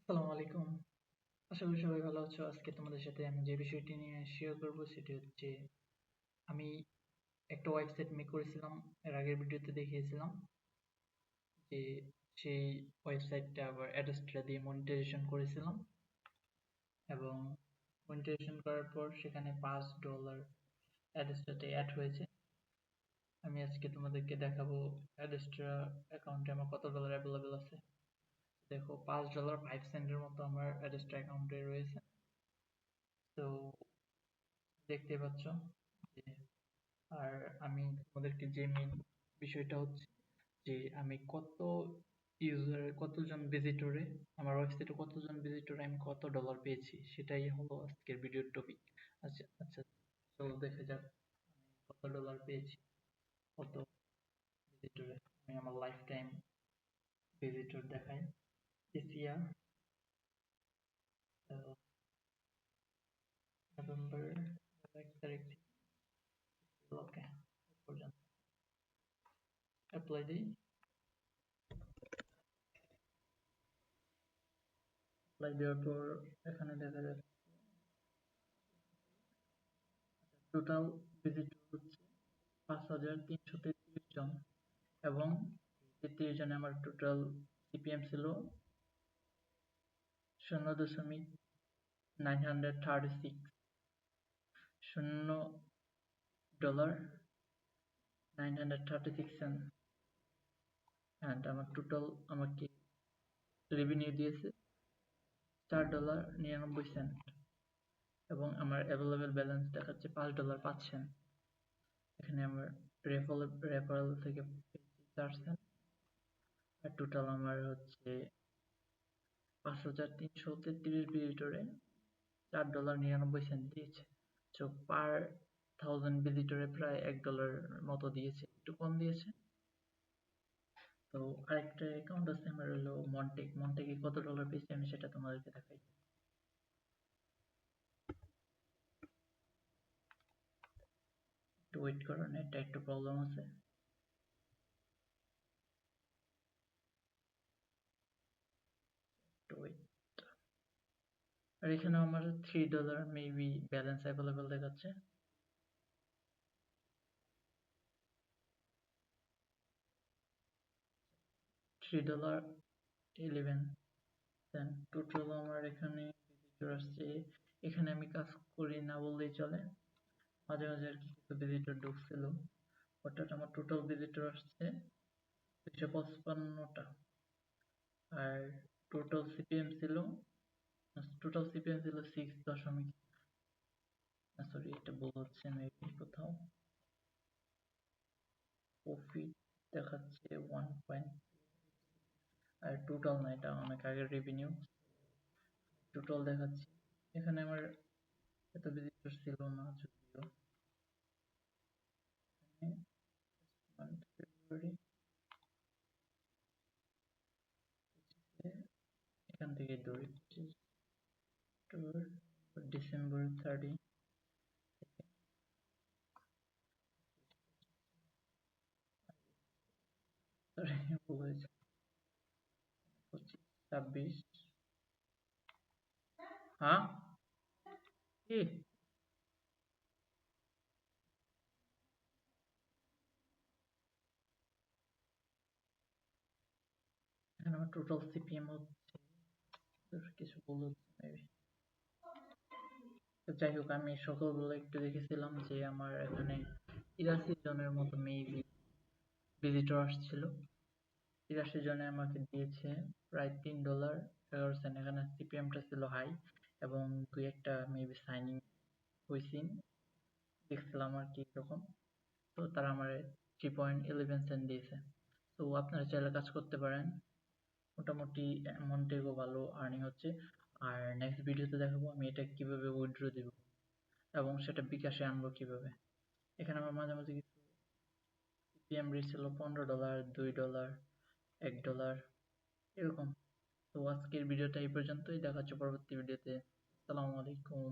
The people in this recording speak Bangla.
আসসালামু আলাইকুম। আশা করি সবাই ভালো আছো। আজকে তোমাদের সাথে আমি যে বিষয়টি নিয়ে শেয়ার করব সেটি হচ্ছে আমি একটা ওয়েবসাইট মেক করেছিলাম। এর আগের ভিডিওতে দেখিয়েছিলাম যে সেই ওয়েবসাইটটা আবার অ্যাডস্ট্রা দিয়ে মনিটাইজেশন করেছিলাম এবং মনিটাইজেশন করার পর সেখানে $5 অ্যাডস্ট্রাতে অ্যাড হয়েছে। আমি আজকে তোমাদেরকে দেখাবো অ্যাডস্ট্রা অ্যাকাউন্টে আমার কত ডলার অ্যাভেলেবেল আছে। দেখো $5.05 মতো আমার অ্যাডস্ট্রা অ্যাকাউন্টে রয়েছে। তো দেখতে পাচ্ছ যে আর আমি তোমাদেরকে যে মেইন বিষয়টা হচ্ছে যে আমি কতজন ভিজিটরে আমার ওয়েবসাইটে কতজন ভিজিটরে আমি কত ডলার পেয়েছি সেটাই হলো আজকের ভিডিওর টপিক। আচ্ছা আচ্ছা, চলো দেখে যাক আমি কত ডলার পেয়েছি, কত ভিজিটরে। আমি আমার লাইফ টাইম ভিজিটর দেখাই এশিয়া নভেম্বর 1 তারিখ ওকে পর্যন্ত অ্যাপ্লাই দিই। অ্যাপ্লাই দেওয়ার পর এখানে দেখা যাচ্ছে টোটাল ভিজিটর হচ্ছে 5,333 জন এবং 33 জনে আমার টোটাল সিপিএম ছিল 0.936 $0.936 অ্যান্ড আমার টোটাল আমাকে রেভিনিউ দিয়েছে $4.99 এবং আমার অ্যাভেলেবেল ব্যালেন্স দেখাচ্ছে $5.05। এখানে আমার রেফারেল থেকে পেয়েছি 4 সেন্ট আর টোটাল আমার হচ্ছে 5,333 ভিজিটরে $4.99 দিয়েছে। তো পার 1000 ভিজিটরে প্রায় $1 মতো দিয়েছে, একটু কম দিয়েছে। তো আরেকটা অ্যাকাউন্ট আছে আমার হলো মন্টেকে কত ডলার পেয়েছি আমি সেটা তোমাদেরকে দেখাই। একটু ওয়েট করো, নেটটা একটু প্রবলেম আছে। একটু ওয়েট। আর এখানে আমার $3 মেবি ব্যালেন্স অ্যাভেলেবল দেখাচ্ছে। $3.11 টোটাল আমার এখানে ভিজিটর আসছে। এখানে আমি কাজ করি না বললেই চলে, মাঝে মাঝে আর কি কিছু ভিজিটর ঢুকছিল। অর্থাৎ আমার টোটাল ভিজিটর আসছে 255টা আর টোটাল সিপিএম ছিল টোটাল সিপিএম ছিল 6 দশমিক, সরি এটা ভুল হচ্ছে মেবি কোথাও, প্রফিট দেখাচ্ছে 1 আর টোটাল না, এটা অনেক আগের রেভিনিউ। টোটাল দেখাচ্ছে এখানে আমার এত ভিজিটর ছিল না যদিও। ফেব্রুয়ারি এখান থেকে ধরি ডিসেম্বর 30, সরি ভুল হয়েছে, 25, 26, হ্যাঁ কি এখানে আমার টোটাল সিপিএম হচ্ছে কিছু ভুল হচ্ছে মেবি। তো যাই হোক, আমি সকলগুলো একটু দেখেছিলাম যে আমার এখানে 83 জনের মতো মেবি ভিজিটর আসছিল। 83 জনে আমাকে দিয়েছে প্রায় $3.11। এখানে সিপিএমটা ছিল হাই এবং দুই একটা মেবি সাইনিং হয়েছি, দেখছিলাম আর কি এরকম। তো তারা আমার 3.11 সেন্ট দিয়েছে। তো আপনারা চাইলে কাজ করতে পারেন, মোটামুটি অ্যামাউন্টেও ভালো আর্নিং হচ্ছে। আর নেক্সট ভিডিওতে দেখাবো আমি এটা কিভাবে উইথড্র দিব এবং সেটা বিকাশে আনবো কিভাবে। এখানে আমার মাঝে মাঝে কিছু সিপিএম রেট ছিল $15, $2, $1 এরকম। তো আজকের ভিডিওটা এই পর্যন্তই, দেখা হচ্ছে পরবর্তী ভিডিওতে। আসসালামু আলাইকুম।